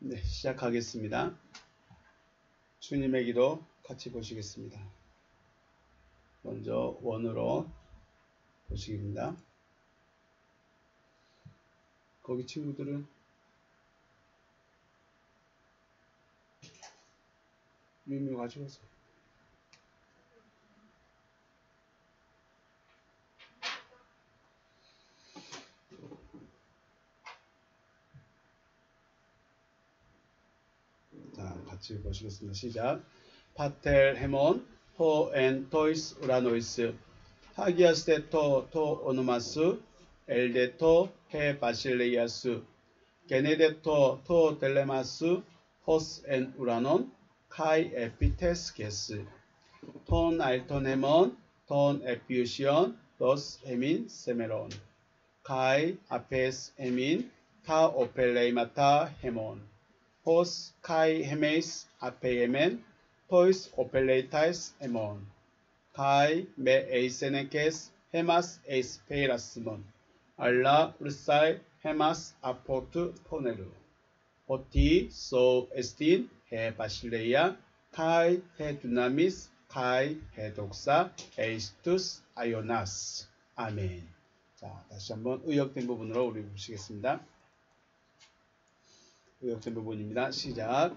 네, 시작하겠습니다. 주님의 기도 같이 보시겠습니다. 먼저 원으로 보시기입니다. 거기 친구들은 유미 가져와서 자, 같이 보시겠습니다. 시작. 파텔 헤몬 호엔 토이스 우라노이스 하기아스테토 토 오노마스 엘데토 헤 바실레이아스 게네데토 토 델레마스 호스 엔 우라논 카이 에피테스 게스 톤 알톤 헤몬 톤 에피우시온 도스 헤민 세메론 카이 아페스 헤민 타 오펠레이마타 헤몬 호스 카이 헤메이스 아페이에멘 토이스 오펠레이타이스 에몬 카이 메 에이세네케스 헤마스 에이스 페이라스몬 알라 우르사이 헤마스 아포트 포네르 오티 소 에스틴 헤 바실레이아 카이 헤 두나미스 카이 헤 독사 에이스투스 아요나스 아멘. 자, 다시 한번 의역된 부분으로 우리 보시겠습니다. 의역된 부분입니다. 시작.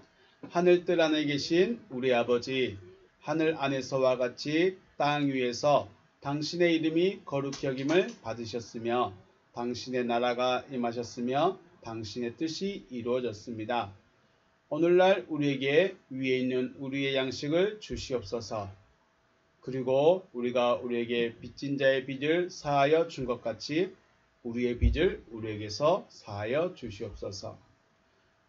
하늘뜰 안에 계신 우리 아버지, 하늘 안에서와 같이 땅 위에서 당신의 이름이 거룩히 여김을 받으셨으며 당신의 나라가 임하셨으며 당신의 뜻이 이루어졌습니다. 오늘날 우리에게 위에 있는 우리의 양식을 주시옵소서. 그리고 우리가 우리에게 빚진 자의 빚을 사하여 준 것 같이 우리의 빚을 우리에게서 사하여 주시옵소서.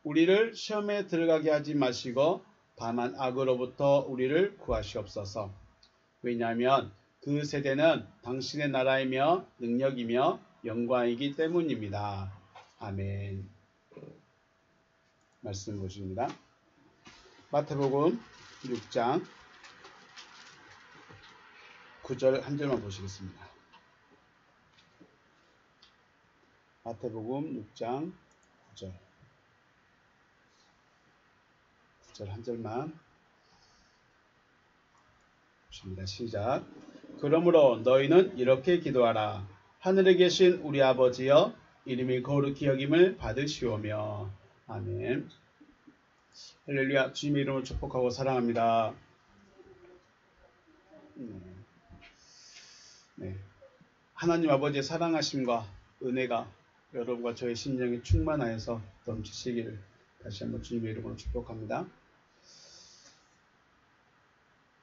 우리를 시험에 들어가게 하지 마시고 다만 악으로부터 우리를 구하시옵소서. 왜냐하면 그 세대는 당신의 나라이며 능력이며 영광이기 때문입니다. 아멘. 말씀 보십니다. 마태복음 6장 9절 한 절만 보시겠습니다. 마태복음 6장 9절 한 절만 보십니다. 시작. 그러므로 너희는 이렇게 기도하라. 하늘에 계신 우리 아버지여 이름이 거룩히 여김을 받으시오며. 아멘. 할렐루야. 주님의 이름으로 축복하고 사랑합니다. 네. 하나님 아버지의 사랑하심과 은혜가 여러분과 저의 심령에 충만하여서 넘치시기를 다시 한번 주님의 이름으로 축복합니다.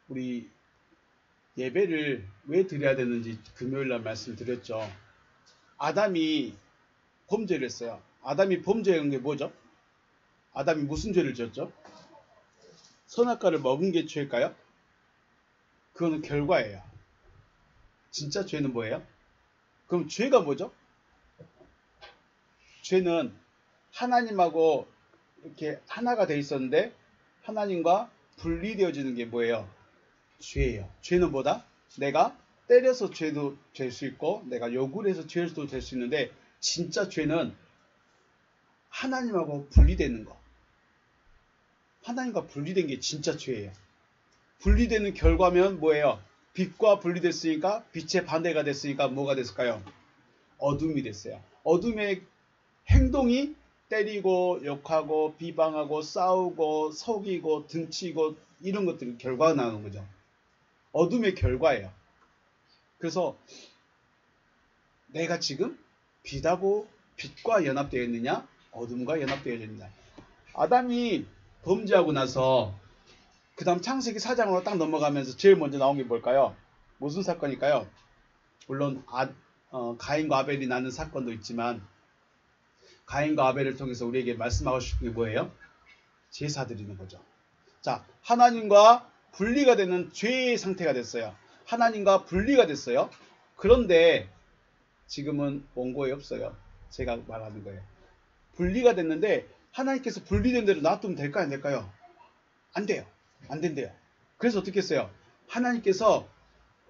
우리 예배를 왜 드려야 되는지 금요일날 말씀드렸죠. 아담이 범죄를 했어요. 아담이 범죄한 게 뭐죠? 아담이 무슨 죄를 지었죠? 선악과를 먹은 게 죄일까요? 그거는 결과예요. 진짜 죄는 뭐예요? 그럼 죄가 뭐죠? 죄는 하나님하고 이렇게 하나가 돼 있었는데 하나님과 분리되어지는 게 뭐예요? 죄예요. 죄는 뭐다? 내가 때려서 죄도 될 수 있고 내가 요구를 해서 죄도 될 수 있는데 진짜 죄는 하나님하고 분리되는 거. 하나님과 분리된 게 진짜 죄예요. 분리되는 결과면 뭐예요? 빛과 분리됐으니까 빛의 반대가 됐으니까 뭐가 됐을까요? 어둠이 됐어요. 어둠의 행동이 때리고 욕하고 비방하고 싸우고 속이고 등치고 이런 것들이 결과가 나오는 거죠. 어둠의 결과예요. 그래서 내가 지금 빛과 연합되어 있느냐 어둠과 연합되어 있느냐. 아담이 범죄하고 나서 그 다음 창세기 4장으로 딱 넘어가면서 제일 먼저 나온 게 뭘까요? 무슨 사건일까요? 물론 가인과 아벨이 낳는 사건도 있지만 가인과 아벨을 통해서 우리에게 말씀하고 싶은 게 뭐예요? 제사 드리는 거죠. 자, 하나님과 분리가 되는 죄의 상태가 됐어요. 하나님과 분리가 됐어요. 그런데 지금은 원고에 없어요. 제가 말하는 거예요. 분리가 됐는데 하나님께서 분리된 대로 놔두면 될까요? 안 될까요? 안 돼요. 안 된대요. 그래서 어떻게 했어요? 하나님께서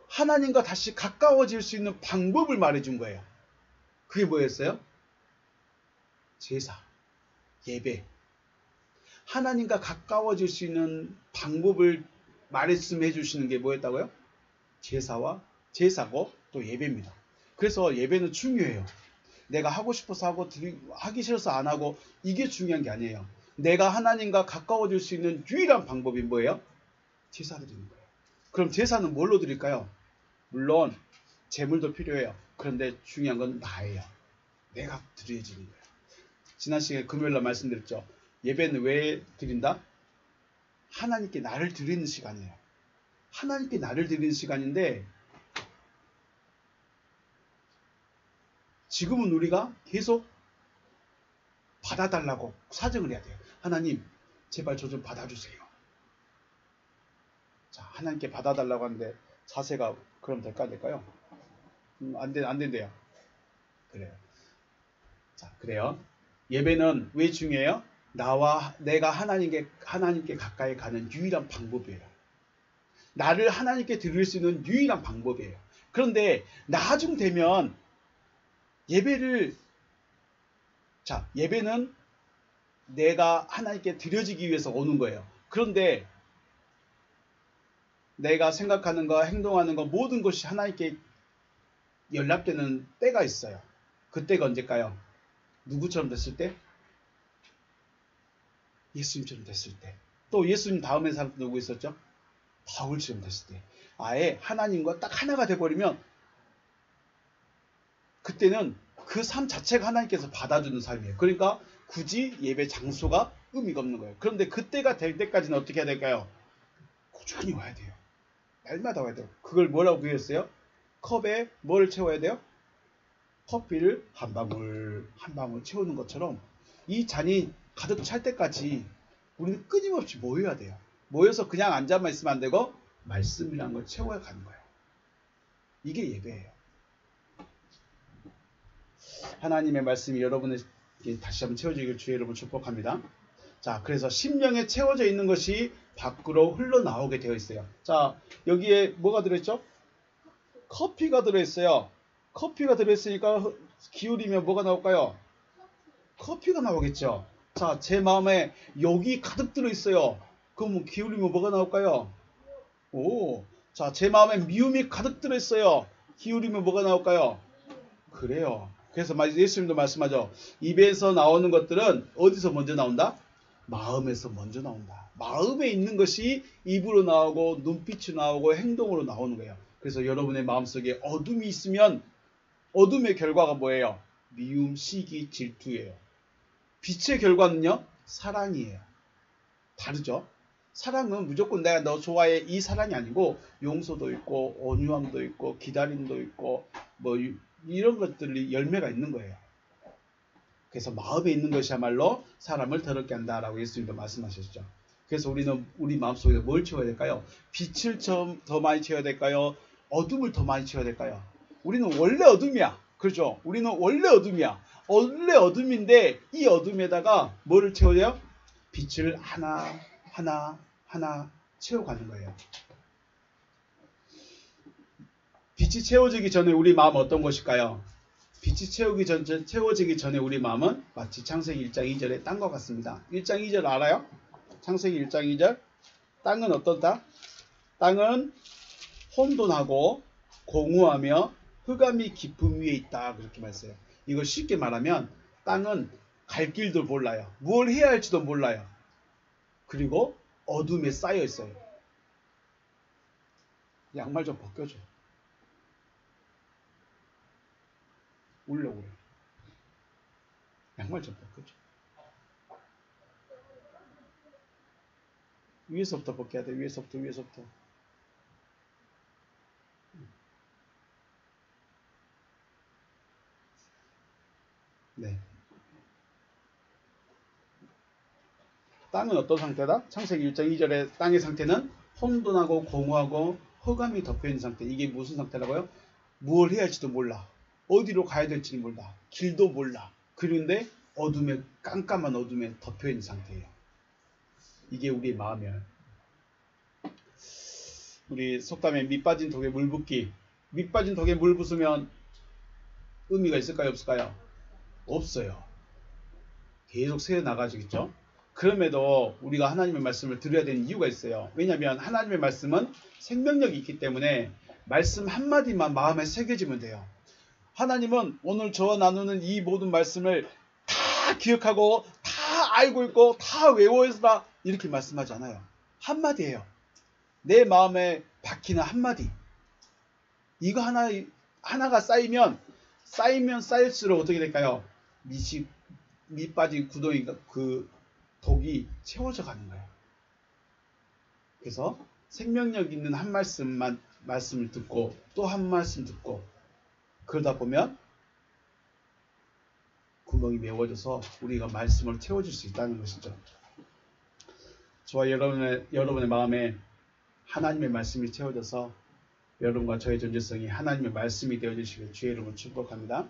하나님과 다시 가까워질 수 있는 방법을 말해준 거예요. 그게 뭐였어요? 제사, 예배. 하나님과 가까워질 수 있는 방법을 말씀해 주시는 게 뭐였다고요? 제사고 또 예배입니다. 그래서 예배는 중요해요. 내가 하고 싶어서 하고 하기 싫어서 안 하고 이게 중요한 게 아니에요. 내가 하나님과 가까워질 수 있는 유일한 방법이 뭐예요? 제사 드리는 거예요. 그럼 제사는 뭘로 드릴까요? 물론 제물도 필요해요. 그런데 중요한 건 나예요. 내가 드려지는 거예요. 지난 시간에 금요일날 말씀드렸죠. 예배는 왜 드린다? 하나님께 나를 드리는 시간이에요. 하나님께 나를 드리는 시간인데 지금은 우리가 계속 받아달라고 사정을 해야 돼요. 하나님 제발 저 좀 받아주세요. 자, 하나님께 받아달라고 하는데 자세가 그럼 될까 안 될까요? 안 된대요. 그래요. 자, 그래요. 예배는 왜 중요해요? 내가 하나님께 가까이 가는 유일한 방법이에요. 나를 하나님께 드릴 수 있는 유일한 방법이에요. 그런데 나중 되면 예배는 내가 하나님께 드려지기 위해서 오는 거예요. 그런데 내가 생각하는 거, 행동하는 거 모든 것이 하나님께 연락되는 때가 있어요. 그때가 언제일까요? 누구처럼 됐을 때? 예수님처럼 됐을 때. 또 예수님 다음에 사람 누구 있었죠? 바울처럼 됐을 때. 아예 하나님과 딱 하나가 돼버리면 그때는 그 삶 자체가 하나님께서 받아주는 삶이에요. 그러니까 굳이 예배 장소가 의미가 없는 거예요. 그런데 그때가 될 때까지는 어떻게 해야 될까요? 꾸준히 와야 돼요. 날마다 와야 돼요. 그걸 뭐라고 부르셨어요? 컵에 뭐를 채워야 돼요? 커피를 한 방울 한 방울 채우는 것처럼 이 잔이 가득 찰 때까지 우리는 끊임없이 모여야 돼요. 모여서 그냥 앉아만 있으면 안 되고 말씀이라는 걸 채워야 가는 거예요. 이게 예배예요. 하나님의 말씀이 여러분에게 다시 한번 채워지길 주의 이름으로 축복합니다. 자, 그래서 심령에 채워져 있는 것이 밖으로 흘러나오게 되어 있어요. 자, 여기에 뭐가 들어있죠? 커피가 들어있어요. 커피가 들어있으니까 기울이면 뭐가 나올까요? 커피가 나오겠죠. 자, 제 마음에 욕이 가득 들어있어요. 그럼 기울이면 뭐가 나올까요? 자, 제 마음에 미움이 가득 들어있어요. 기울이면 뭐가 나올까요? 그래요. 그래서 예수님도 말씀하죠. 입에서 나오는 것들은 어디서 먼저 나온다? 마음에서 먼저 나온다. 마음에 있는 것이 입으로 나오고 눈빛이 나오고 행동으로 나오는 거예요. 그래서 여러분의 마음속에 어둠이 있으면 어둠의 결과가 뭐예요? 미움, 시기, 질투예요. 빛의 결과는요? 사랑이에요. 다르죠? 사랑은 무조건 내가 너 좋아해 이 사랑이 아니고 용서도 있고 온유함도 있고 기다림도 있고 뭐 이런 것들이 열매가 있는 거예요. 그래서 마음에 있는 것이야말로 사람을 더럽게 한다라고 예수님도 말씀하셨죠. 그래서 우리는 우리 마음속에 뭘 채워야 될까요? 빛을 더 많이 채워야 될까요? 어둠을 더 많이 채워야 될까요? 우리는 원래 어둠이야. 그렇죠? 우리는 원래 어둠이야. 원래 어둠인데 이 어둠에다가 뭐를 채워야 돼요? 빛을 하나 채워가는 거예요. 빛이 채워지기 전에 우리 마음 어떤 것일까요? 빛이 채워지기 전에 우리 마음은 마치 창세기 1장 2절의 땅과 같습니다. 1장 2절 알아요? 창세기 1장 2절. 땅은 어떻다? 땅은 혼돈하고 공허하며 흑암이 깊음 위에 있다. 그렇게 말했어요. 이걸 쉽게 말하면 땅은 갈 길도 몰라요. 뭘 해야 할지도 몰라요. 그리고 어둠에 쌓여 있어요. 양말 좀 벗겨줘. 울려. 양말 좀 벗겨줘. 위에서부터 벗겨야 돼. 위에서부터. 네. 땅은 어떤 상태다? 창세기 1장 2절의 땅의 상태는 혼돈하고 공허하고 흑암이 덮여있는 상태. 이게 무슨 상태라고요? 무엇을 해야 할지도 몰라. 어디로 가야 될지는 몰라. 길도 몰라. 그런데 깜깜한 어둠에 덮여있는 상태예요. 이게 우리의 마음이에요. 우리 속담에 밑 빠진 독에 물 붓기. 밑 빠진 독에 물 부으면 의미가 있을까요? 없을까요? 없어요. 계속 새어 나가지겠죠? 그럼에도 우리가 하나님의 말씀을 들어야 되는 이유가 있어요. 왜냐하면 하나님의 말씀은 생명력이 있기 때문에 말씀 한마디만 마음에 새겨지면 돼요. 하나님은 오늘 저와 나누는 이 모든 말씀을 다 기억하고 다 알고 있고 다 외워서 이렇게 말씀하지 않아요. 한마디예요. 내 마음에 박히는 한마디. 이거 하나가 쌓이면 쌓일수록 어떻게 될까요? 밑 빠진 구덩이 그 독이 채워져 가는 거예요. 그래서 생명력 있는 한 말씀을 듣고 또 한 말씀 듣고 그러다 보면 구멍이 메워져서 우리가 말씀을 채워줄 수 있다는 것이죠. 저와 여러분의 마음에 하나님의 말씀이 채워져서 여러분과 저의 존재성이 하나님의 말씀이 되어주시길 주의 이름으로 축복합니다.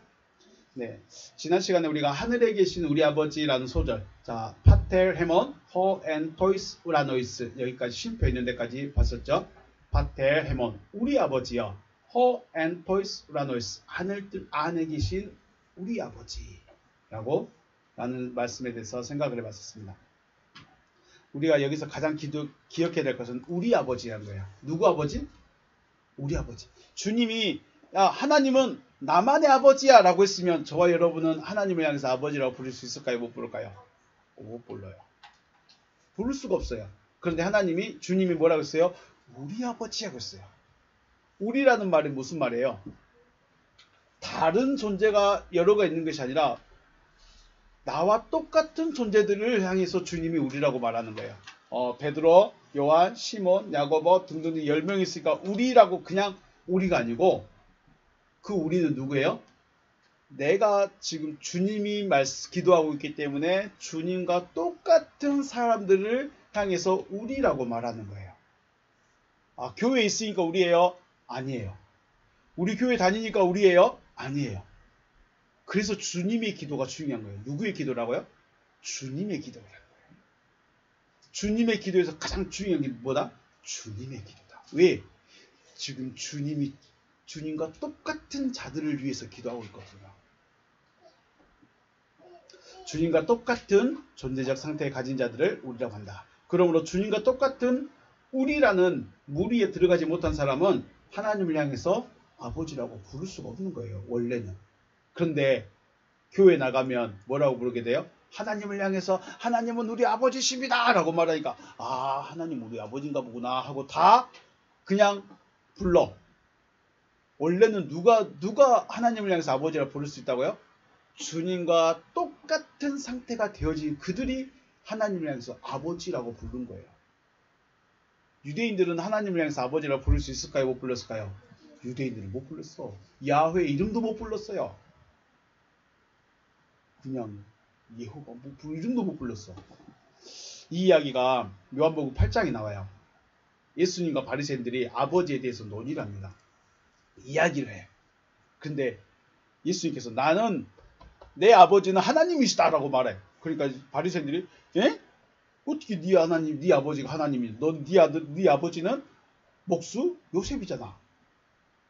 네, 지난 시간에 우리가 하늘에 계신 우리 아버지라는 소절, 자, 파텔 헤몬 호 앤 토이스 우라노이스, 여기까지 쉼표 있는 데까지 봤었죠. 파텔 헤몬, 우리 아버지여, 호 앤 토이스 우라노이스, 하늘뜰 안에 계신 우리 아버지라고 라는 말씀에 대해서 생각을 해봤었습니다. 우리가 여기서 가장 기억해야 될 것은 우리 아버지라는 거예요. 누구 아버지? 우리 아버지. 주님이 야, 하나님은 나만의 아버지야 라고 했으면 저와 여러분은 하나님을 향해서 아버지라고 부를 수 있을까요? 못 부를까요? 못 불러요. 부를 수가 없어요. 그런데 하나님이, 주님이 뭐라고 했어요? 우리 아버지라고 했어요. 우리라는 말이 무슨 말이에요? 다른 존재가 여러가 있는 것이 아니라 나와 똑같은 존재들을 향해서 주님이 우리라고 말하는 거예요. 베드로, 요한, 시몬, 야고보 등등 10명이 있으니까 우리라고 그냥 우리가 아니고 그 우리는 누구예요? 내가 지금 주님이 기도하고 있기 때문에 주님과 똑같은 사람들을 향해서 우리라고 말하는 거예요. 아, 교회에 있으니까 우리예요? 아니에요. 우리 교회 다니니까 우리예요? 아니에요. 그래서 주님의 기도가 중요한 거예요. 누구의 기도라고요? 주님의 기도라는 거예요. 주님의 기도에서 가장 중요한 게 뭐다? 주님의 기도다. 왜? 지금 주님과 똑같은 자들을 위해서 기도하고 있거든요. 주님과 똑같은 존재적 상태에 가진 자들을 우리라고 한다. 그러므로 주님과 똑같은 우리라는 무리에 들어가지 못한 사람은 하나님을 향해서 아버지라고 부를 수가 없는 거예요. 원래는. 그런데 교회 나가면 뭐라고 부르게 돼요? 하나님을 향해서 하나님은 우리 아버지십니다 라고 말하니까 아, 하나님 우리 아버지인가 보구나 하고 다 그냥 불러. 원래는 누가 하나님을 향해서 아버지라고 부를 수 있다고요? 주님과 똑같은 상태가 되어진 그들이 하나님을 향해서 아버지라고 부른 거예요. 유대인들은 하나님을 향해서 아버지라고 부를 수 있을까요? 못 불렀을까요? 유대인들은 못 불렀어. 야훼 이름도 못 불렀어요. 그냥 예호가 이름도 못 불렀어. 이 이야기가 요한복음 8장에 나와요. 예수님과 바리새인들이 아버지에 대해서 논의를 합니다. 이야기를 해. 근데 예수님께서 나는 내 아버지는 하나님이시다라고 말해. 그러니까 바리새인들이 에? 어떻게 네 하나님, 네 아버지가 하나님이야? 네 아버지는 목수 요셉이잖아.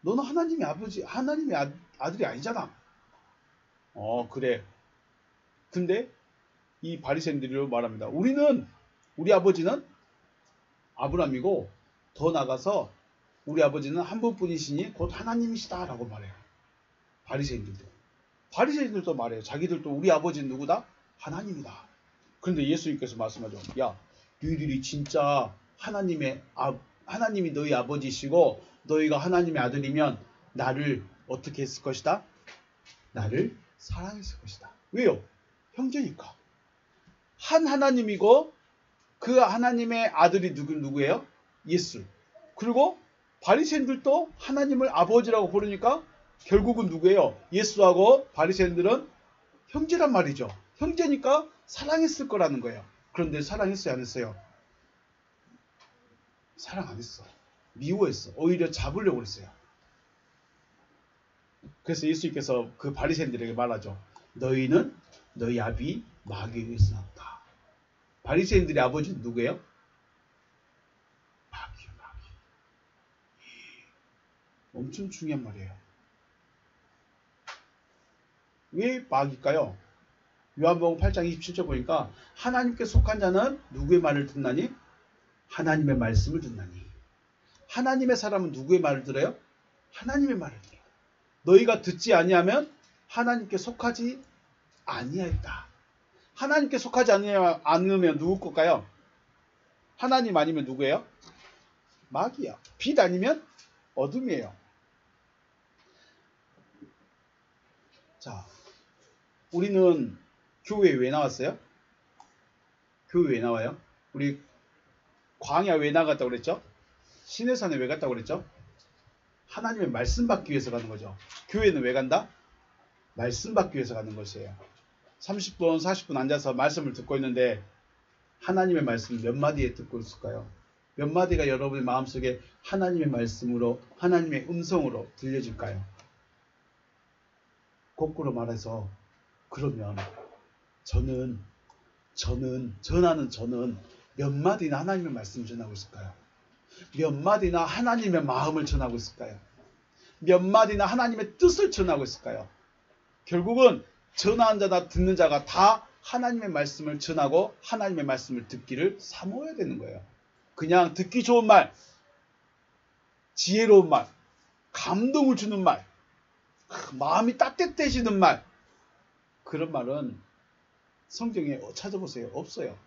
너는 하나님의 아들이 아니잖아. 그래. 근데 이 바리새인들이 말합니다. 우리 아버지는 아브라함이고 더 나가서 우리 아버지는 한 분뿐이시니 곧 하나님이시다라고 말해요. 바리새인들도 말해요. 자기들도 우리 아버지는 누구다? 하나님이다. 그런데 예수님께서 말씀하죠. 야, 너희들이 진짜 하나님이 너희 아버지시고 너희가 하나님의 아들이면 나를 어떻게 했을 것이다? 나를 사랑했을 것이다. 왜요? 형제니까. 한 하나님이고 그 하나님의 아들이 누구예요? 예수. 그리고 바리새인들도 하나님을 아버지라고 부르니까 결국은 누구예요? 예수하고 바리새인들은 형제란 말이죠. 형제니까 사랑했을 거라는 거예요. 그런데 사랑했어요? 안 했어요? 사랑 안 했어. 미워했어. 오히려 잡으려고 했어요. 그래서 예수님께서 그 바리새인들에게 말하죠. 너희는 너희 아비 마귀에 의해서 났다. 바리새인들의 아버지는 누구예요? 마귀. 엄청 중요한 말이에요. 왜 마귀일까요? 요한복음 8장 27절 보니까 하나님께 속한 자는 누구의 말을 듣나니? 하나님의 말씀을 듣나니. 하나님의 사람은 누구의 말을 들어요? 하나님의 말을 들어요. 너희가 듣지 아니하면 하나님께 속하지 아니하였다. 하나님께 속하지 않으면 누구 걸까요? 하나님 아니면 누구예요? 마귀야. 빛 아니면 어둠이에요. 자, 우리는 교회에 왜 나왔어요? 교회 왜 나와요? 우리 광야 왜 나갔다고 그랬죠? 시내산에 왜 갔다고 그랬죠? 하나님의 말씀 받기 위해서 가는 거죠. 교회는 왜 간다? 말씀 받기 위해서 가는 것이에요. 30분, 40분 앉아서 말씀을 듣고 있는데 하나님의 말씀 몇 마디에 듣고 있을까요? 몇 마디가 여러분의 마음속에 하나님의 말씀으로, 하나님의 음성으로 들려질까요? 거꾸로 말해서 그러면 저는 몇 마디나 하나님의 말씀을 전하고 있을까요? 몇 마디나 하나님의 마음을 전하고 있을까요? 몇 마디나 하나님의 뜻을 전하고 있을까요? 결국은 전하는 자나 듣는 자가 다 하나님의 말씀을 전하고 하나님의 말씀을 듣기를 사모해야 되는 거예요. 그냥 듣기 좋은 말, 지혜로운 말, 감동을 주는 말, 마음이 따뜻해지는 말, 그런 말은 성경에 찾아보세요. 없어요.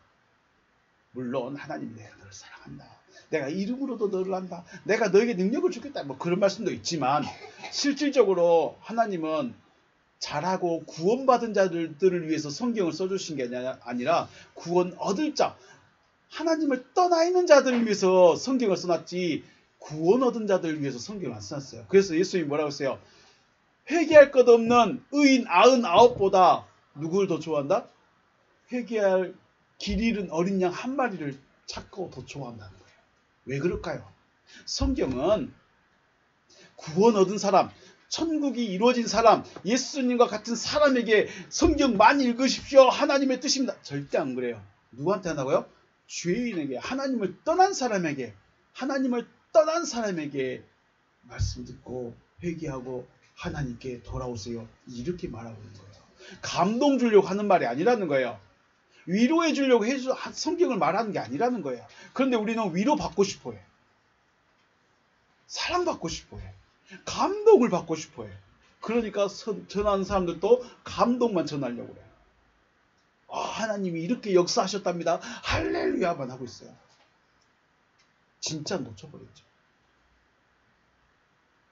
물론 하나님이 내가 너를 사랑한다. 내가 이름으로도 너를 한다. 내가 너에게 능력을 주겠다. 뭐 그런 말씀도 있지만 실질적으로 하나님은 잘하고 구원받은 자들을 위해서 성경을 써주신 게 아니라 구원 얻을 자, 하나님을 떠나 있는 자들을 위해서 성경을 써놨지 구원 얻은 자들을 위해서 성경을 안 써놨어요. 그래서 예수님이 뭐라고 했어요? 회개할 것 없는 의인 99보다 누구를 더 좋아한다? 회개할 길 잃은 어린 양 한 마리를 찾고 더 좋아한다는 거예요. 왜 그럴까요? 성경은 구원 얻은 사람, 천국이 이루어진 사람, 예수님과 같은 사람에게 성경 많이 읽으십시오. 하나님의 뜻입니다. 절대 안 그래요. 누구한테 한다고요? 죄인에게, 하나님을 떠난 사람에게 말씀 듣고 회개하고 하나님께 돌아오세요. 이렇게 말하고 있는 거예요. 감동 주려고 하는 말이 아니라는 거예요. 위로해 주려고 성경을 말하는 게 아니라는 거예요. 그런데 우리는 위로받고 싶어해. 사랑받고 싶어해. 감동을 받고 싶어해. 그러니까 전하는 사람들도 감동만 전하려고 그래요. 하나님이 이렇게 역사하셨답니다. 할렐루야만 하고 있어요. 진짜 놓쳐버렸죠.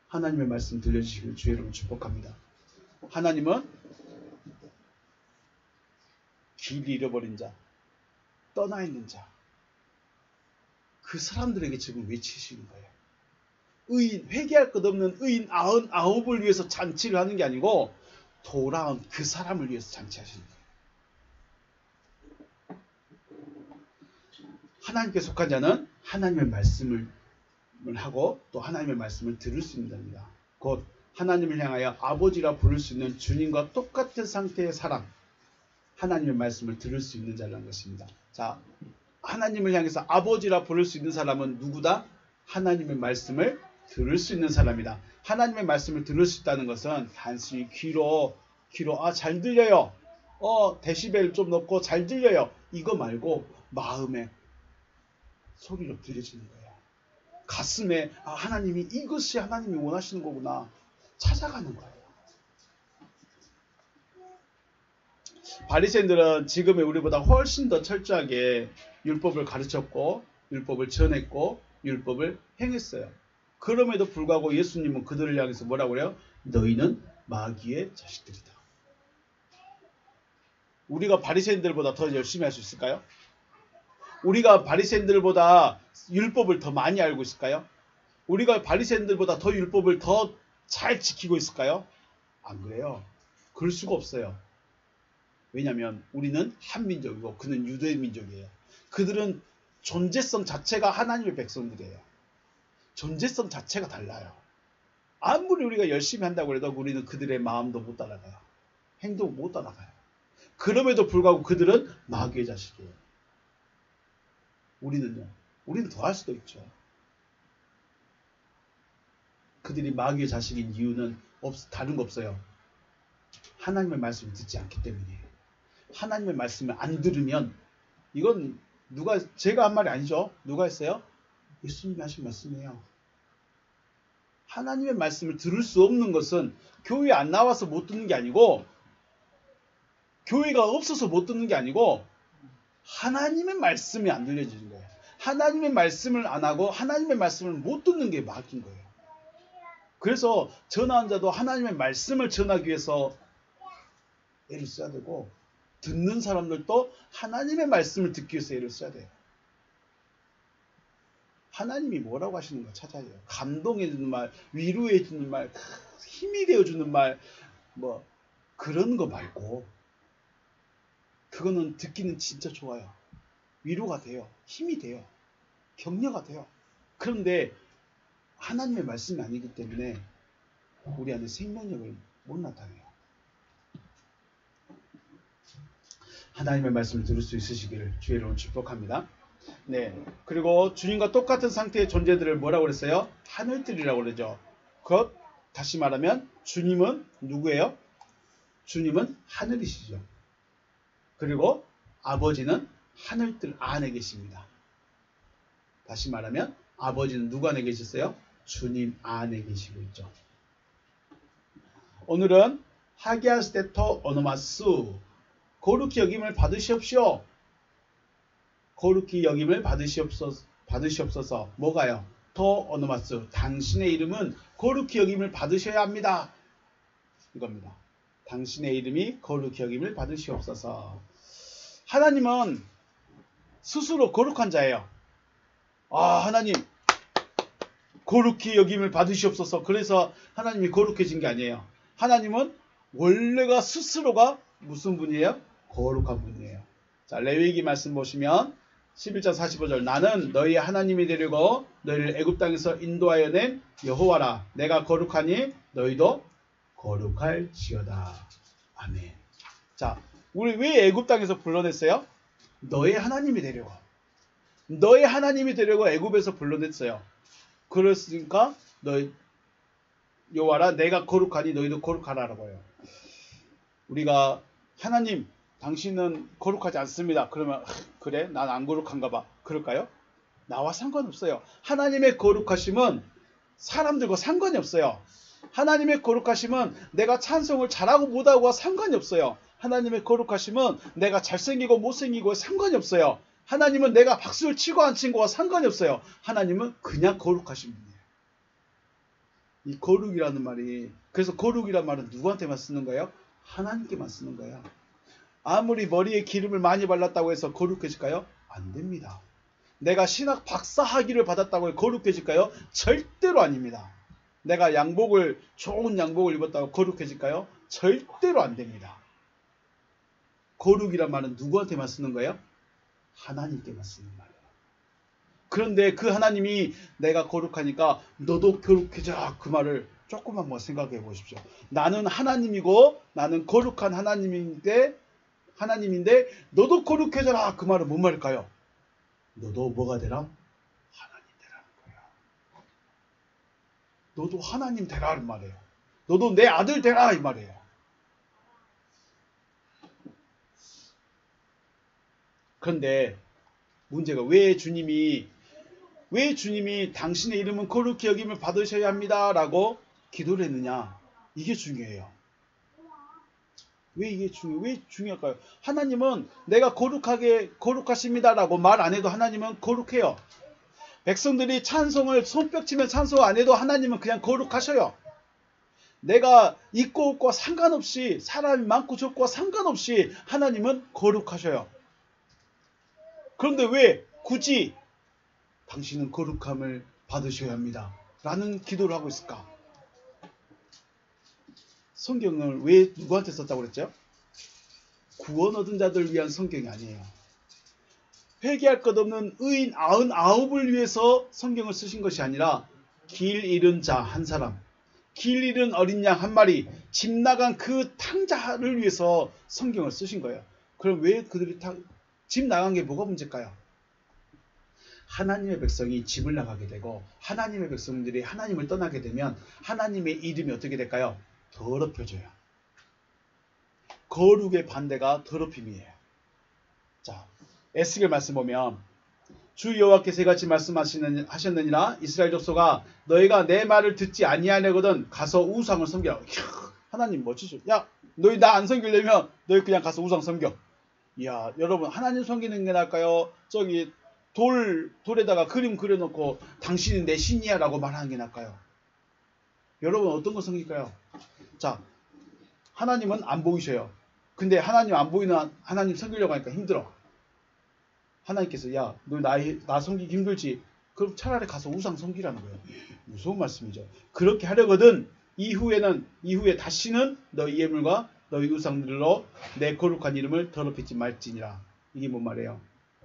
하나님의 말씀 들려주시길 주의 이름으로 축복합니다. 하나님은 길 잃어버린 자, 떠나 있는 자, 그 사람들에게 지금 외치시는 거예요. 의인, 회개할 것 없는 의인 99을 위해서 잔치를 하는 게 아니고 돌아온 그 사람을 위해서 잔치하시는 거예요. 하나님께 속한 자는 하나님의 말씀을 하고 또 하나님의 말씀을 들을 수 있는 자입니다. 곧 하나님을 향하여 아버지라 부를 수 있는 주님과 똑같은 상태의 사람, 하나님의 말씀을 들을 수 있는 자라는 것입니다. 자, 하나님을 향해서 아버지라 부를 수 있는 사람은 누구다? 하나님의 말씀을 들을 수 있는 사람이다. 하나님의 말씀을 들을 수 있다는 것은 단순히 귀로 잘 들려요. 데시벨 좀 넣고 잘 들려요. 이거 말고 마음에 소리로 들려지는 거예요. 가슴에 하나님이 이것이 하나님이 원하시는 거구나 찾아가는 거예요. 바리새인들은 지금의 우리보다 훨씬 더 철저하게 율법을 가르쳤고 율법을 전했고 율법을 행했어요. 그럼에도 불구하고 예수님은 그들을 향해서 뭐라고 그래요? 너희는 마귀의 자식들이다. 우리가 바리새인들보다 더 열심히 할 수 있을까요? 우리가 바리새인들보다 율법을 더 많이 알고 있을까요? 우리가 바리새인들보다 더 율법을 더 잘 지키고 있을까요? 안 그래요. 그럴 수가 없어요. 왜냐하면 우리는 한민족이고 그는 유대 민족이에요. 그들은 존재성 자체가 하나님의 백성들이에요. 존재성 자체가 달라요. 아무리 우리가 열심히 한다고 해도 우리는 그들의 마음도 못 따라가요. 행동 못 따라가요. 그럼에도 불구하고 그들은 마귀의 자식이에요. 우리는요. 우리는 더 할 수도 있죠. 그들이 마귀의 자식인 이유는 다른 거 없어요. 하나님의 말씀을 듣지 않기 때문이에요. 하나님의 말씀을 안 들으면, 이건 제가 한 말이 아니죠. 누가 했어요? 예수님이 하신 말씀이에요. 하나님의 말씀을 들을 수 없는 것은 교회 안 나와서 못 듣는 게 아니고, 교회가 없어서 못 듣는 게 아니고, 하나님의 말씀이 안 들려지는 거예요. 하나님의 말씀을 안 하고 하나님의 말씀을 못 듣는 게 막힌 거예요. 그래서 전하는 자도 하나님의 말씀을 전하기 위해서 애를 써야 되고, 듣는 사람들도 하나님의 말씀을 듣기 위해서 애를 써야 돼요. 하나님이 뭐라고 하시는 거 찾아야 돼요. 감동해주는 말, 위로해주는 말, 힘이 되어주는 말, 뭐 그런 거 말고, 그거는 듣기는 진짜 좋아요. 위로가 돼요. 힘이 돼요. 격려가 돼요. 그런데 하나님의 말씀이 아니기 때문에 우리 안에 생명력을 못 나타내요. 하나님의 말씀을 들을 수 있으시기를 주의 이름으로 축복합니다. 네. 그리고 주님과 똑같은 상태의 존재들을 뭐라고 그랬어요? 하늘들이라고 그러죠. 다시 말하면 주님은 누구예요? 주님은 하늘이시죠. 그리고 아버지는 하늘들 안에 계십니다. 다시 말하면 아버지는 누구 안에 계셨어요? 주님 안에 계시고 있죠. 오늘은 하기아스테토 오노마스, 거룩히 여김을 받으시옵시오. 거룩히 여김을 받으시옵소서. 뭐가요? 토 오노마스, 당신의 이름은 거룩히 여김을 받으셔야 합니다. 이겁니다. 당신의 이름이 거룩히 여김을 받으시옵소서. 하나님은 스스로 거룩한 자예요. 하나님 거룩히 여김을 받으시옵소서. 그래서 하나님이 거룩해진 게 아니에요. 하나님은 원래가 스스로가 무슨 분이에요? 거룩한 분이에요. 자, 레위기 말씀 보시면 11장 45절, 나는 너희의 하나님이 되려고 너희를 애굽 땅에서 인도하여 낸 여호와라. 내가 거룩하니 너희도 거룩할지어다. 아멘. 자, 우리 왜 애굽 땅에서 불러냈어요? 너의 하나님이 되려고. 너의 하나님이 되려고 애굽에서 불러냈어요. 그랬으니까 너희 여호와라, 내가 거룩하니 너희도 거룩하라라고 해요. 우리가 하나님 당신은 거룩하지 않습니다. 그러면 그래? 난 안 거룩한가 봐. 그럴까요? 나와 상관없어요. 하나님의 거룩하심은 사람들과 상관이 없어요. 하나님의 거룩하심은 내가 찬송을 잘하고 못하고와 상관이 없어요. 하나님의 거룩하심은 내가 잘생기고 못생기고 상관이 없어요. 하나님은 내가 박수를 치고 안 친 거와 상관이 없어요. 하나님은 그냥 거룩하신 분이에요. 이 거룩이라는 말이, 그래서 거룩이라는 말은 누구한테만 쓰는 거예요? 하나님께만 쓰는 거예요. 아무리 머리에 기름을 많이 발랐다고 해서 거룩해질까요? 안 됩니다. 내가 신학 박사 학위를 받았다고 해서 거룩해질까요? 절대로 아닙니다. 내가 좋은 양복을 입었다고 거룩해질까요? 절대로 안 됩니다. 거룩이란 말은 누구한테만 쓰는 거예요? 하나님께만 쓰는 말이에요. 그런데 그 하나님이 내가 거룩하니까 너도 거룩해져, 그 말을 조금 한번 생각해 보십시오. 나는 하나님이고 나는 거룩한 하나님인데 너도 거룩해져라, 그 말은 뭔 말일까요? 너도 뭐가 되라? 하나님 되라는 거야. 너도 하나님 되라 이 말이에요. 너도 내 아들 되라 이 말이에요. 그런데 문제가 왜 주님이 당신의 이름은 거룩히 여김을 받으셔야 합니다 라고 기도를 했느냐, 이게 중요해요. 왜 중요할까요? 하나님은 내가 거룩하십니다 라고 말 안 해도 하나님은 거룩해요. 백성들이 찬송을 손뼉치면 찬송 안 해도 하나님은 그냥 거룩하셔요. 내가 있고 없고 상관없이, 사람이 많고 적고와 상관없이 하나님은 거룩하셔요. 그런데 왜 굳이 당신은 거룩함을 받으셔야 합니다 라는 기도를 하고 있을까? 성경을 왜 누구한테 썼다고 그랬죠? 구원 얻은 자들을 위한 성경이 아니에요. 회개할 것 없는 의인 99을 위해서 성경을 쓰신 것이 아니라 길 잃은 자 한 사람, 길 잃은 어린 양 한 마리, 집 나간 그 탕자를 위해서 성경을 쓰신 거예요. 그럼 왜 그들이 집 나간 게 뭐가 문제일까요? 하나님의 백성이 집을 나가게 되고 하나님의 백성들이 하나님을 떠나게 되면 하나님의 이름이 어떻게 될까요? 더럽혀져요. 거룩의 반대가 더럽힘이에요. 자, 에스겔 말씀 보면 주 여호와께서 이같이 말씀하셨느니라 이스라엘 족속아 너희가 내 말을 듣지 아니하려거든 가서 우상을 섬기라. 하나님 멋지죠. 야 너희 나 안 섬기려면 너희 그냥 가서 우상 섬겨. 이야 여러분 하나님 섬기는 게 나을까요? 저기 돌에다가 그림 그려놓고 당신이 내 신이야 라고 말하는 게 나을까요? 여러분 어떤 거 섬길까요? 자 하나님은 안 보이셔요. 근데 하나님 안 보이는 하나님 섬기려고 하니까 힘들어. 하나님께서 야 너 나 섬기기 힘들지? 그럼 차라리 가서 우상 섬기라는 거예요. 무서운 말씀이죠. 그렇게 하려거든 이후에 다시는 너희 예물과 너희 우상들로 내 거룩한 이름을 더럽히지 말지니라. 이게 뭔 말이에요?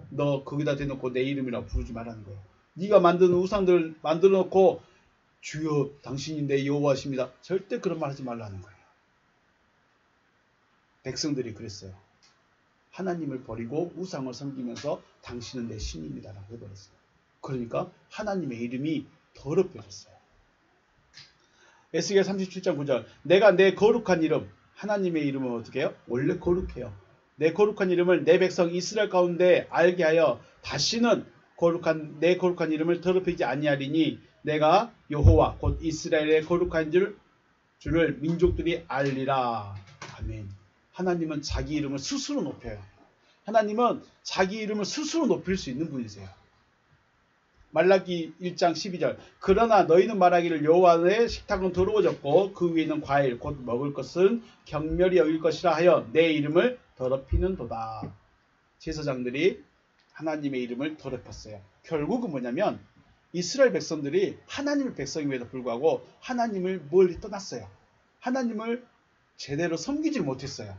너 거기다 대놓고 내 이름이라고 부르지 말라는 거예요. 네가 만드는 우상들을 만들어 놓고 주여 당신이 내 여호와십니다. 절대 그런 말 하지 말라는 거예요. 백성들이 그랬어요. 하나님을 버리고 우상을 섬기면서 당신은 내 신입니다 라고 해버렸어요. 그러니까 하나님의 이름이 더럽혀졌어요. 에스겔 37장 9절 내가 내 거룩한 이름 하나님의 이름은 어떻게 해요? 원래 거룩해요. 내 거룩한 이름을 내 백성 이스라엘 가운데 알게 하여 다시는 내 거룩한 이름을 더럽히지 아니하리니 내가 여호와 곧 이스라엘의 거룩한 줄을 민족들이 알리라. 아멘. 하나님은 자기 이름을 스스로 높여요. 하나님은 자기 이름을 스스로 높일 수 있는 분이세요. 말라기 1장 12절 그러나 너희는 말하기를 여호와의 식탁은 더러워졌고 그 위에 있는 과일 곧 먹을 것은 경멸이 여길 것이라 하여 내 이름을 더럽히는도다. 제사장들이 하나님의 이름을 더럽혔어요. 결국은 뭐냐면 이스라엘 백성들이 하나님의 백성임에도 불구하고 하나님을 멀리 떠났어요. 하나님을 제대로 섬기지 못했어요.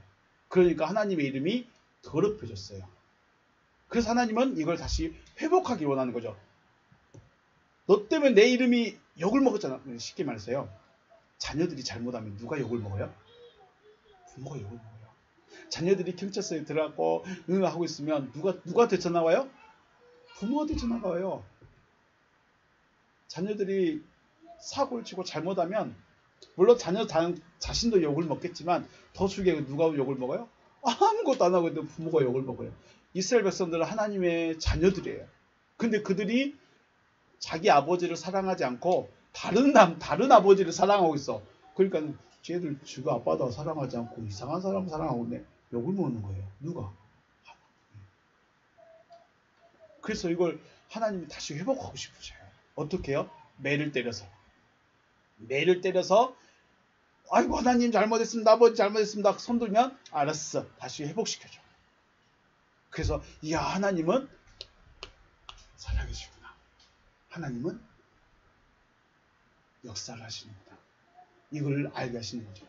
그러니까 하나님의 이름이 더럽혀졌어요. 그래서 하나님은 이걸 다시 회복하기 원하는 거죠. 너 때문에 내 이름이 욕을 먹었잖아. 쉽게 말해서요. 자녀들이 잘못하면 누가 욕을 먹어요? 부모가 욕을 먹어요. 자녀들이 경찰서에 들어가고 하고 있으면 누가 되쳐나와요? 부모가 되쳐나와요. 자녀들이 사고를 치고 잘못하면 물론 자신도 욕을 먹겠지만 더 중요하게 누가 욕을 먹어요? 아무것도 안 하고 있는데 부모가 욕을 먹어요. 이스라엘 백성들은 하나님의 자녀들이에요. 근데 그들이 자기 아버지를 사랑하지 않고 다른 아버지를 사랑하고 있어. 그러니까 쟤들 지가 아빠도 사랑하지 않고 이상한 사람 사랑하고 있네. 욕을 먹는 거예요. 누가? 그래서 이걸 하나님이 다시 회복하고 싶으셔요. 어떻게 해요? 매를 때려서 아이고 하나님 잘못했습니다. 아버지 잘못했습니다. 손들면 알았어. 다시 회복시켜줘. 그래서 이야 하나님은 살아계시구나. 하나님은 역사를 하시는구나. 이걸 알게 하시는 거죠.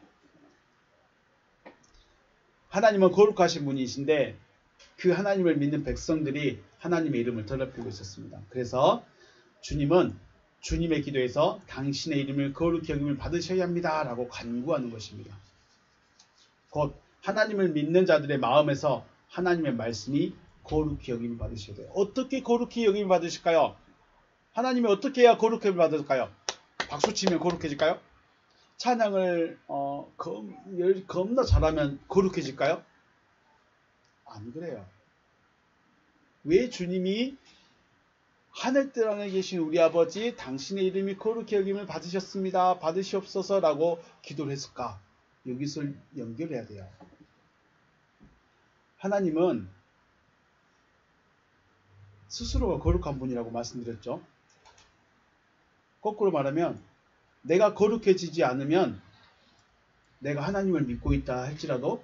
하나님은 거룩하신 분이신데 그 하나님을 믿는 백성들이 하나님의 이름을 더럽히고 있었습니다. 그래서 주님은 주님의 기도에서 당신의 이름을 거룩히 여김을 받으셔야 합니다 라고 간구하는 것입니다. 곧 하나님을 믿는 자들의 마음에서 하나님의 말씀이 거룩히 여김을 받으셔야 돼요. 어떻게 거룩히 여김을 받으실까요? 하나님이 어떻게 해야 거룩히 여김을 받을까요? 박수치면 거룩해질까요? 찬양을 겁나 잘하면 거룩해질까요? 안 그래요. 왜 주님이 하늘 땅에 계신 우리 아버지 당신의 이름이 거룩히 여김을 받으셨습니다. 받으시옵소서라고 기도를 했을까? 여기서 연결해야 돼요. 하나님은 스스로가 거룩한 분이라고 말씀드렸죠. 거꾸로 말하면 내가 거룩해지지 않으면 내가 하나님을 믿고 있다 할지라도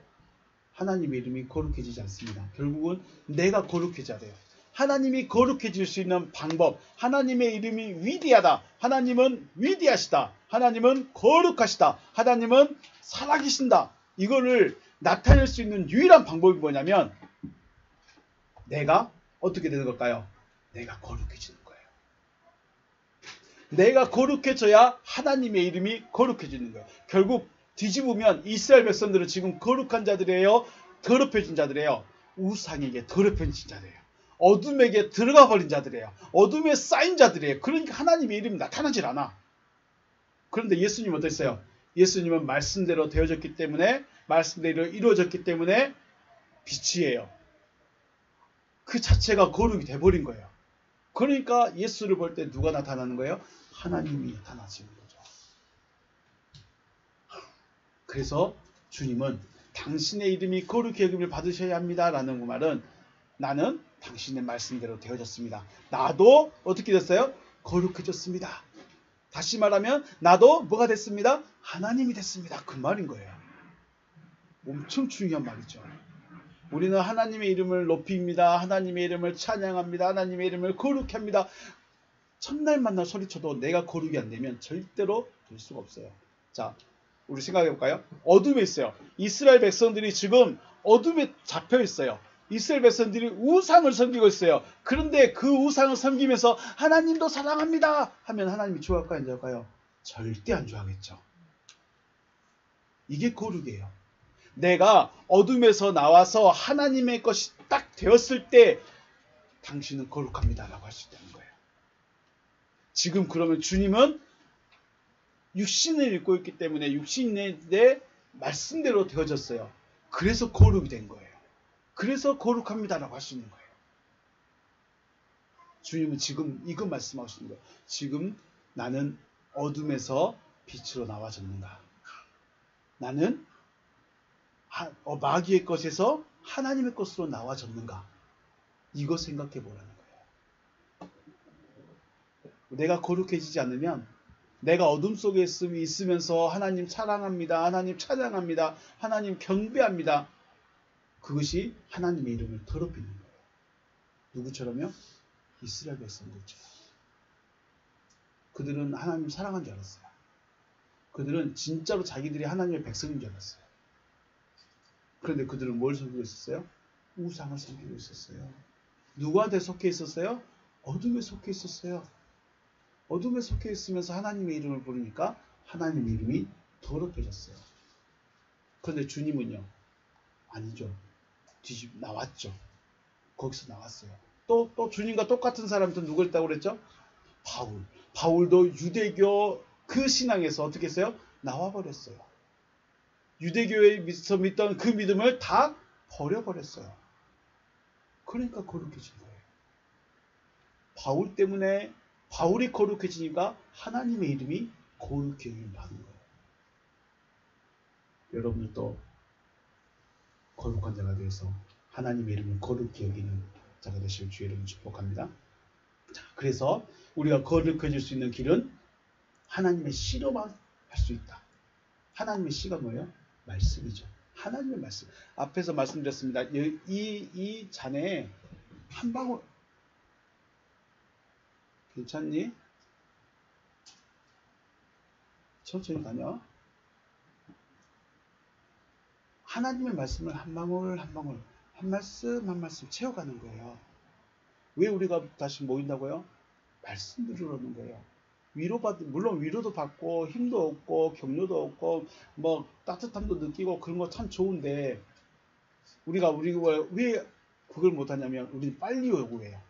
하나님의 이름이 거룩해지지 않습니다. 결국은 내가 거룩해져야 돼요. 하나님이 거룩해질 수 있는 방법, 하나님의 이름이 위대하다, 하나님은 위대하시다, 하나님은 거룩하시다, 하나님은 살아계신다. 이거를 나타낼 수 있는 유일한 방법이 뭐냐면 내가 어떻게 되는 걸까요? 내가 거룩해지는 거예요. 내가 거룩해져야 하나님의 이름이 거룩해지는 거예요. 결국 뒤집으면 이스라엘 백성들은 지금 거룩한 자들이에요. 더럽혀진 자들이에요. 우상에게 더럽혀진 자들이에요. 어둠에게 들어가 버린 자들이에요. 어둠에 쌓인 자들이에요. 그러니까 하나님의 이름이 나타나질 않아. 그런데 예수님은 어땠어요? 예수님은 말씀대로 되어졌기 때문에, 말씀대로 이루어졌기 때문에 빛이에요. 그 자체가 거룩이 돼버린 거예요. 그러니까 예수를 볼 때 누가 나타나는 거예요? 하나님이 나타나시는 거죠. 그래서 주님은 당신의 이름이 거룩히 여김을 받으셔야 합니다 라는 말은, 나는 당신의 말씀대로 되어졌습니다. 나도 어떻게 됐어요? 거룩해졌습니다. 다시 말하면 나도 뭐가 됐습니다? 하나님이 됐습니다. 그 말인 거예요. 엄청 중요한 말이죠. 우리는 하나님의 이름을 높입니다. 하나님의 이름을 찬양합니다. 하나님의 이름을 거룩히 합니다. 첫날 만나 소리쳐도 내가 거룩이 안 되면 절대로 될 수가 없어요. 자, 우리 생각해 볼까요? 어둠에 있어요. 이스라엘 백성들이 지금 어둠에 잡혀 있어요. 이스라엘 백성들이 우상을 섬기고 있어요. 그런데 그 우상을 섬기면서 하나님도 사랑합니다 하면 하나님이 좋아할까요? 안 좋아할까요? 절대 안 좋아하겠죠. 이게 거룩이에요. 내가 어둠에서 나와서 하나님의 것이 딱 되었을 때 당신은 거룩합니다 라고 할 수 있다는 거예요. 지금 그러면 주님은 육신을 입고 있기 때문에 육신의 말씀대로 되어졌어요. 그래서 거룩이 된 거예요. 그래서 거룩합니다 라고 할 수 있는 거예요. 주님은 지금 이거 말씀하시는 거예요. 지금 나는 어둠에서 빛으로 나와졌는가? 나는 마귀의 것에서 하나님의 것으로 나와졌는가? 이거 생각해 보라는 거예요. 내가 거룩해지지 않으면, 내가 어둠 속에 있으면서 하나님 사랑합니다, 하나님 찬양합니다, 하나님 경배합니다, 그것이 하나님의 이름을 더럽히는 거예요. 누구처럼요? 이스라엘 백성들처럼. 그들은 하나님 사랑한 줄 알았어요. 그들은 진짜로 자기들이 하나님의 백성인 줄 알았어요. 그런데 그들은 뭘 섬기고 있었어요? 우상을 섬기고 있었어요. 누구한테 속해 있었어요? 어둠에 속해 있었어요. 어둠에 속해 있으면서 하나님의 이름을 부르니까 하나님의 이름이 더럽혀졌어요. 그런데 주님은요? 아니죠. 나왔죠. 거기서 나왔어요. 또 주님과 똑같은 사람도 누구 있다고 그랬죠? 바울도 유대교 그 신앙에서 어떻게 했어요? 나와버렸어요. 유대교에서 믿던 그 믿음을 다 버려버렸어요. 그러니까 거룩해진 거예요. 바울 때문에, 바울이 거룩해지니까 하나님의 이름이 거룩히 여김을 받은 거예요. 여러분들도 거룩한 자가 되어서 하나님의 이름을 거룩히 여기는 자가 되실 주의 이름을 축복합니다. 자, 그래서 우리가 거룩해질 수 있는 길은 하나님의 씨로만 할 수 있다. 하나님의 씨가 뭐예요? 말씀이죠. 하나님의 말씀. 앞에서 말씀드렸습니다. 이 잔에 한 방울, 괜찮니? 천천히 다녀. 하나님의 말씀을 한 방울 한 방울, 한 말씀 한 말씀 채워가는 거예요. 왜 우리가 다시 모인다고요? 말씀 들으러는 거예요. 물론 위로도 받고 힘도 얻고 격려도 얻고 뭐 따뜻함도 느끼고 그런 거 참 좋은데, 우리가 왜 그걸 못하냐면 우리는 빨리 요구해요.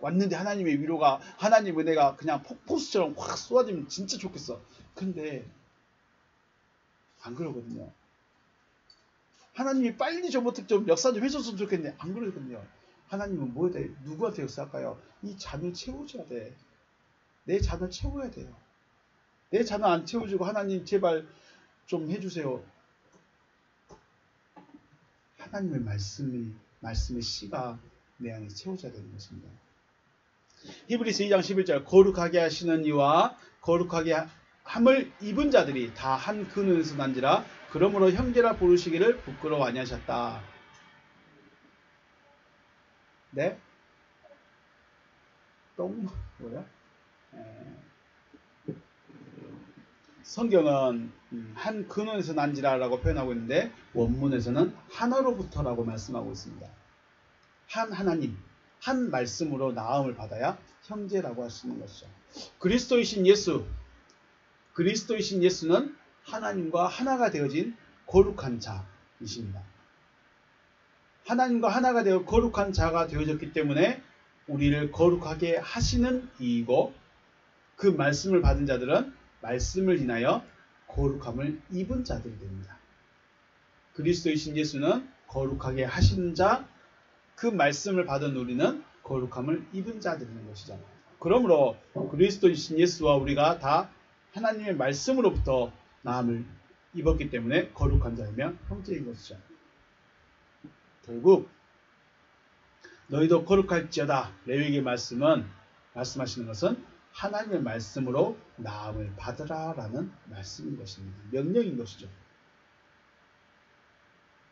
왔는데 하나님의 위로가, 하나님의 은혜가 그냥 폭포수처럼 확 쏟아지면 진짜 좋겠어. 근데 안 그러거든요. 하나님이 빨리 좀 어떻게 좀 역사 좀 해줬으면 좋겠는데 안 그러거든요. 하나님은 누구한테 역사할까요? 이 잔을 채워줘야 돼. 내 잔을 채워야 돼요. 내 잔을 안 채워주고 하나님 제발 좀 해주세요. 하나님의 말씀의 씨가 내 안에 채워져야 되는 것입니다. 히브리서 2장 11절 거룩하게 하시는 이와 거룩하게 함을 입은 자들이 다 한 근원에서 난지라 그러므로 형제라 부르시기를 부끄러워 아니하셨다. 네? 성경은 한 근원에서 난지라라고 표현하고 있는데 원문에서는 하나로부터라고 말씀하고 있습니다. 한 하나님, 한 말씀으로 나음을 받아야 형제라고 할 수 있는 것이죠. 그리스도이신 예수는 하나님과 하나가 되어진 거룩한 자이십니다. 하나님과 하나가 되어 거룩한 자가 되어졌기 때문에 우리를 거룩하게 하시는 이이고, 그 말씀을 받은 자들은 말씀을 인하여 거룩함을 입은 자들이 됩니다. 그리스도이신 예수는 거룩하게 하시는 자, 그 말씀을 받은 우리는 거룩함을 입은 자들인 것이죠. 그러므로 그리스도이신 예수와 우리가 다 하나님의 말씀으로부터 나음을 입었기 때문에 거룩한 자이며 형제인 것이죠. 결국 너희도 거룩할지어다 레위기 말씀은 말씀하시는 것은 하나님의 말씀으로 나음을 받으라 라는 말씀인 것입니다. 명령인 것이죠.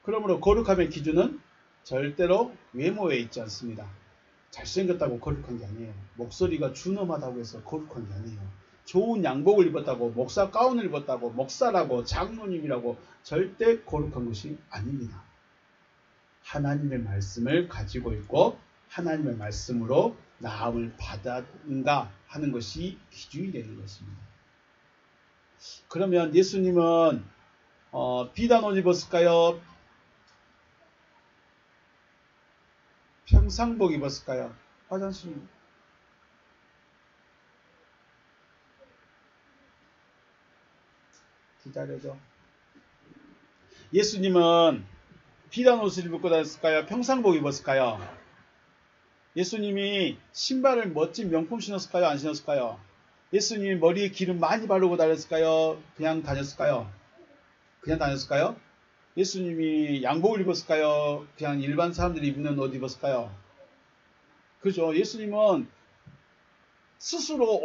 그러므로 거룩함의 기준은 절대로 외모에 있지 않습니다. 잘생겼다고 거룩한 게 아니에요. 목소리가 준엄하다고 해서 거룩한 게 아니에요. 좋은 양복을 입었다고, 목사 가운을 입었다고, 목사라고, 장로님이라고 절대 거룩한 것이 아닙니다. 하나님의 말씀을 가지고 있고 하나님의 말씀으로 나음을 받았는가 하는 것이 기준이 되는 것입니다. 그러면 예수님은 비단 옷 입었을까요? 평상복 입었을까요? 화장실 기다려줘. 예수님은 비단 옷을 입고 다녔을까요? 평상복 입었을까요? 예수님이 신발을 멋진 명품 신었을까요? 안 신었을까요? 예수님이 머리에 기름 많이 바르고 다녔을까요? 그냥 다녔을까요? 그냥 다녔을까요? 예수님이 양복을 입었을까요? 그냥 일반 사람들이 입는 옷 입었을까요? 그죠? 예수님은 스스로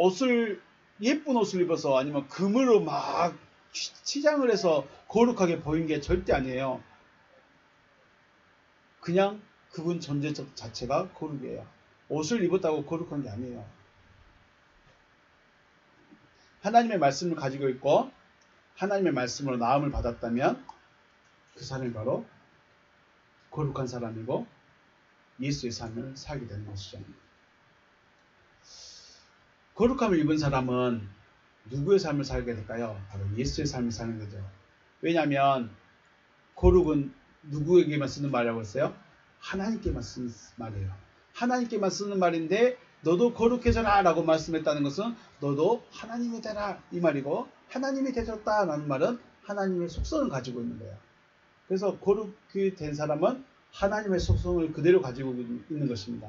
예쁜 옷을 입어서 아니면 금으로 막 치장을 해서 거룩하게 보인 게 절대 아니에요. 그냥 그분 존재 자체가 거룩이에요. 옷을 입었다고 거룩한 게 아니에요. 하나님의 말씀을 가지고 있고 하나님의 말씀으로 나음을 받았다면 그 사람이 바로 거룩한 사람이고 예수의 삶을 살게 되는 것이죠. 거룩함을 입은 사람은 누구의 삶을 살게 될까요? 바로 예수의 삶을 사는 거죠. 왜냐하면 거룩은 누구에게만 쓰는 말이라고 했어요? 하나님께만 쓰는 말이에요. 하나님께만 쓰는 말인데 너도 거룩해져라 라고 말씀했다는 것은 너도 하나님이 되라 이 말이고, 하나님이 되셨다 라는 말은 하나님의 속성을 가지고 있는 거예요. 그래서 거룩이 된 사람은 하나님의 속성을 그대로 가지고 있는 것입니다.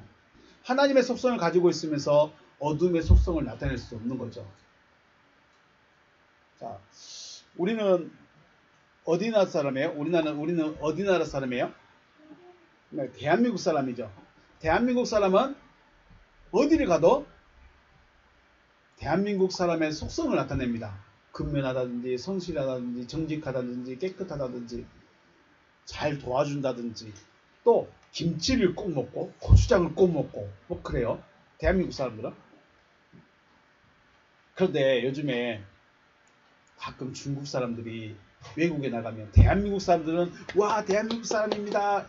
하나님의 속성을 가지고 있으면서 어둠의 속성을 나타낼 수 없는 거죠. 자, 우리는 어디 나라 사람이에요? 우리는 어디 나라 사람이에요? 네, 대한민국 사람이죠. 대한민국 사람은 어디를 가도 대한민국 사람의 속성을 나타냅니다. 근면하다든지 성실하다든지 정직하다든지 깨끗하다든지 잘 도와준다든지 또 김치를 꼭 먹고 고추장을 꼭 먹고 뭐 그래요. 대한민국 사람들은. 그런데 요즘에 가끔 중국 사람들이 외국에 나가면 대한민국 사람들은 와 대한민국 사람입니다.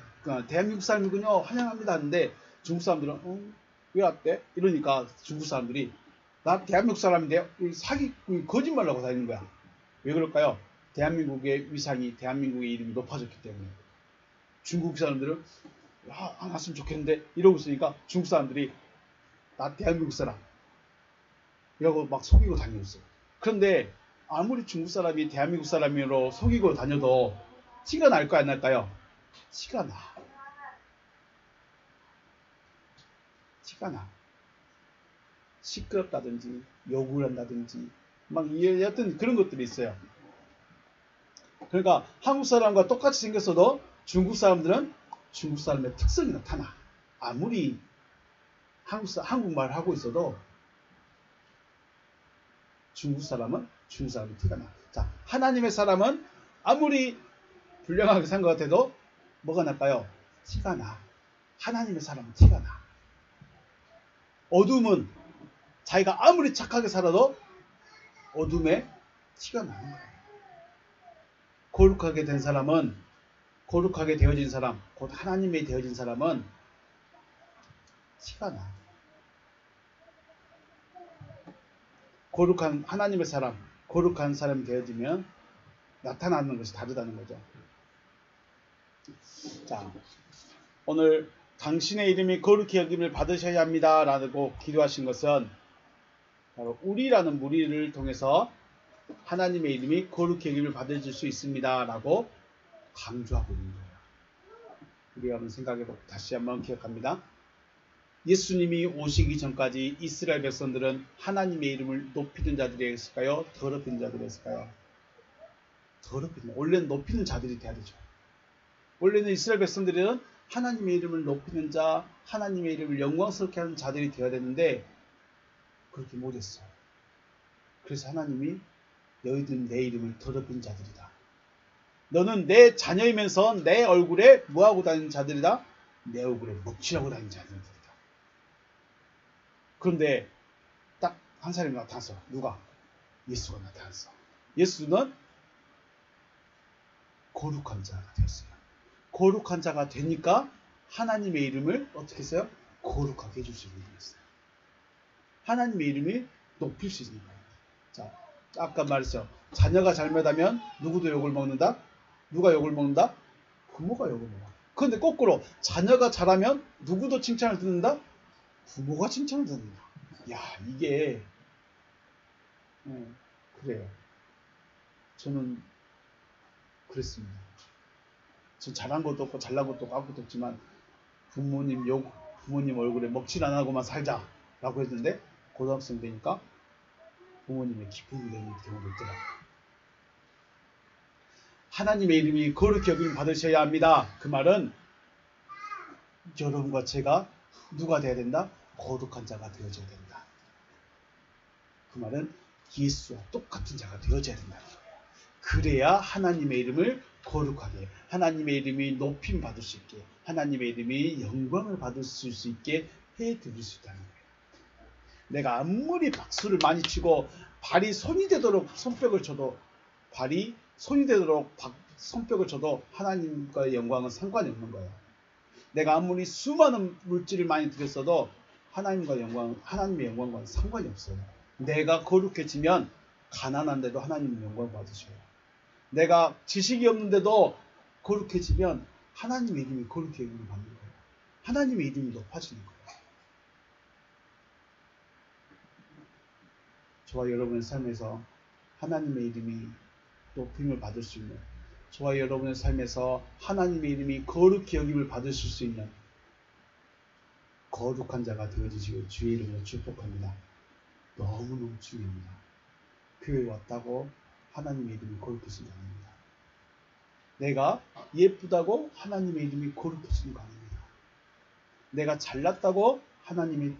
대한민국 사람이군요. 환영합니다 하는데 중국 사람들은 왜 왔대? 이러니까 중국 사람들이 나 대한민국 사람인데요. 사기 거짓말하고 다니는 거야. 왜 그럴까요? 대한민국의 위상이 대한민국의 이름이 높아졌기 때문에. 중국 사람들은 안 왔으면 좋겠는데 이러고 있으니까 중국 사람들이 나 대한민국 사람 이러고 막 속이고 다니고 있어요. 그런데 아무리 중국 사람이 대한민국 사람으로 속이고 다녀도 티가 날까요? 안 날까요? 티가 나. 티가 나. 시끄럽다든지 욕을 한다든지 막 여튼 그런 것들이 있어요. 그러니까 한국 사람과 똑같이 생겼어도 중국 사람들은 중국 사람의 특성이 나타나. 아무리 한국말 하고 있어도 중국 사람은 중국 사람의 티가 나. 자, 하나님의 사람은 아무리 불량하게 산 것 같아도 뭐가 날까요? 티가 나. 하나님의 사람은 티가 나. 어둠은 자기가 아무리 착하게 살아도 어둠에 티가 나는 거예요. 거룩하게 된 사람은, 거룩하게 되어진 사람, 곧 하나님의 되어진 사람은 티가 나. 거룩한 하나님의 사람, 거룩한 사람이 되어지면 나타나는 것이 다르다는 거죠. 자, 오늘 당신의 이름이 거룩히 여김을 받으셔야 합니다 라고 기도하신 것은 바로 우리라는 무리를 통해서 하나님의 이름이 거룩히 여김을 받아줄 수 있습니다. 라고 강조하고 있는 거예요. 우리가 한번 생각해보고 다시 한번 기억합니다. 예수님이 오시기 전까지 이스라엘 백성들은 하나님의 이름을 높이는 자들이었을까요? 더럽히는 자들이었을까요? 더럽히는, 원래는 높이는 자들이 돼야 되죠. 원래는 이스라엘 백성들은 하나님의 이름을 높이는 자, 하나님의 이름을 영광스럽게 하는 자들이 되어야 되는데 그렇게 못했어요. 그래서 하나님이 너희들은 내 이름을 더럽힌 자들이다. 너는 내 자녀이면서 내 얼굴에 뭐하고 다니는 자들이다? 내 얼굴에 먹칠하고 다니는 자들이다. 그런데 딱 한 사람이 나타났어. 누가? 예수가 나타났어. 예수는 거룩한 자가 되었어요. 거룩한 자가 되니까 하나님의 이름을 어떻게 했어요? 거룩하게 해줄 수 있는 거였어요. 하나님의 이름이 높일 수 있는 거예요. 자, 아까 말했죠. 자녀가 잘못하면 누구도 욕을 먹는다? 누가 욕을 먹는다? 부모가 욕을 먹어. 그런데 거꾸로 자녀가 잘하면 누구도 칭찬을 듣는다? 부모가 칭찬을 듣는다. 야, 이게 그래요. 저는 그랬습니다. 전 잘한 것도 없고 잘난 것도 없고 아무것도 없지만 부모님 얼굴에 먹칠 안 하고만 살자 라고 했는데 고등학생 되니까 부모님의 기쁨이 되는 경우도 있더라고요. 하나님의 이름이 거룩히 여김을 받으셔야 합니다. 그 말은 여러분과 제가 누가 되어야 된다? 거룩한 자가 되어져야 된다. 그 말은 예수와 똑같은 자가 되어져야 된다. 그래야 하나님의 이름을 거룩하게, 하나님의 이름이 높임 받을 수 있게, 하나님의 이름이 영광을 받을 수 있게 해드릴 수 있다는 거예요. 내가 아무리 박수를 많이 치고 발이 손이 되도록 손뼉을 쳐도 하나님과의 영광은 상관이 없는 거예요. 내가 아무리 수많은 물질을 많이 들였어도 하나님의 영광과는 상관이 없어요. 내가 거룩해지면 가난한데도 하나님의 영광을 받으셔요. 내가 지식이 없는데도 거룩해지면 하나님의 이름이 거룩히 여김을 받는 거예요. 하나님의 이름이 높아지는 거예요. 저와 여러분의 삶에서 하나님의 이름이 높임을 받을 수 있는, 저와 여러분의 삶에서 하나님의 이름이 거룩히 여김을 받으실 수 있는 거룩한 자가 되어주시길 주의 이름으로 축복합니다. 너무너무 중요합니다. 교회에 왔다고 하나님의 이름이 거룩해지는 거 아닙니다. 내가 예쁘다고 하나님의 이름이 거룩해지는 거 아닙니다. 내가 잘났다고 하나님의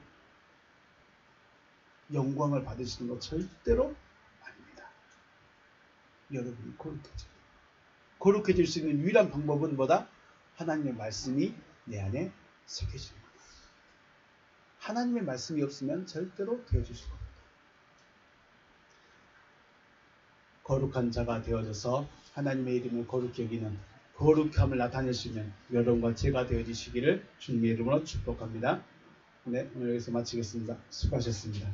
영광을 받으시는 거 절대로 아닙니다. 여러분이 거룩해질 수 있는 유일한 방법은 뭐다? 하나님의 말씀이 내 안에 새겨지는 거다. 하나님의 말씀이 없으면 절대로 되어질 수가 없다. 거룩한 자가 되어져서 하나님의 이름을 거룩히 여기는 거룩함을 나타낼 수 있는 여러분과 제가 되어지시기를 주님의 이름으로 축복합니다. 네, 오늘 여기서 마치겠습니다. 수고하셨습니다.